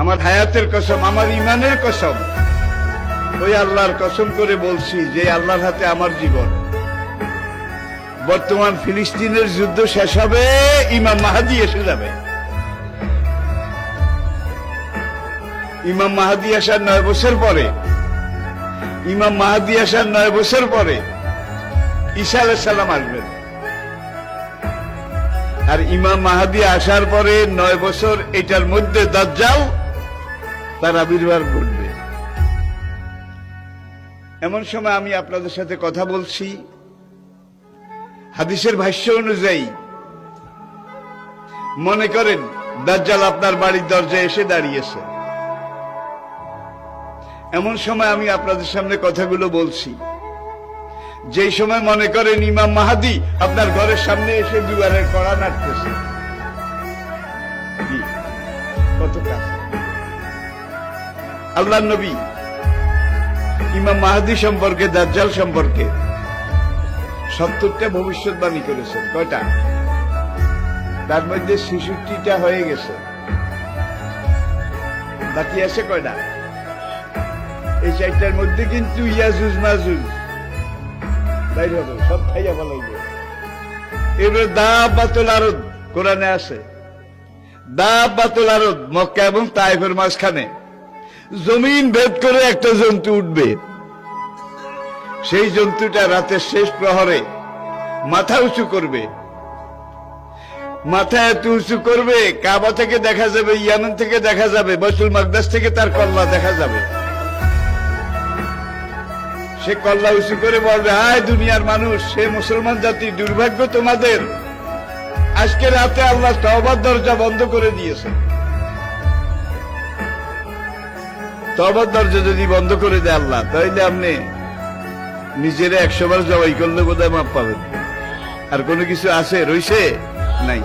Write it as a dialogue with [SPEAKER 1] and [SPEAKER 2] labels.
[SPEAKER 1] আমার হায়াতের কসম, আমার ইমানের কসম, ওই আল্লাহর কসম করে বলছি যে আল্লাহর হাতে আমার জীবন। বর্তমান ফিলিস্তিনের যুদ্ধ শেষ হবে, ইমাম মাহাদি এসে যাবে। ইমাম মাহাদি আসার 9 বছর পরে, ইমাম মাহাদি আসার 9 বছর পরে ঈসা আলাইহিস সালাম আসবেন। আর ইমাম মাহাদি আসার পরে 9 বছর, এটার মধ্যে দাজ্জাল তার আবির্ভাব ঘটবে। এমন সময় আমি আপনাদের সাথে কথা বলছি, হাদিসের ভাষ্য অনুযায়ী মনে করেন দাজ্জাল আপনার বাড়ির দরজায় এসে দাঁড়িয়েছে। এমন সময় আমি আপনাদের সামনে কথাগুলো বলছি, যেই সময় মনে করেন ইমাম মাহাদি আপনার ঘরের সামনে এসে দুয়ারের কড়া নাড়তেছে। কত কাছে আল্লাহর নবী ইমাম মাহাদি সম্পর্কে, দাজ্জাল সম্পর্কে 70টা ভবিষ্যৎবাণী করেছেন। কয়টা? তার মধ্যে 66টা হয়ে গেছে, বাকি আছে কয়টা? এই 4টার মধ্যে কিন্তু ইয়াজুজ মাজুজ বাইর হবে, সব খাইয়া ফেলাইবে। এবার দাব্বাতুল আরদ কোরআনে আছে, দাব্বাতুল আরদ মক্কা এবং তায়েফের মাঝখানে জমিন ভেদ করে একটা জন্তু উঠবে। সেই জন্তুটা রাতের শেষ প্রহরে মাথা উঁচু করবে। মাথা এত উঁচু করবে, কাবা থেকে দেখা যাবে, ইয়ামেন থেকে দেখা যাবে, বাইতুল মাকদাস থেকে তার কল্লা দেখা যাবে। সে কল্লা উঁচু করে বলবে, হায় দুনিয়ার মানুষ, সে মুসলমান জাতি, দুর্ভাগ্য তোমাদের, আজকে রাতে আল্লাহ তওবার দরজা বন্ধ করে দিয়েছে। তওবার দরজা যদি বন্ধ করে দেয় আল্লাহ, তাহলে আপনি নিজেরা 100 বার জবাই করলে বোধহয় মাপ পাবেন। আর কোনো কিছু আছে রইছে? নাই।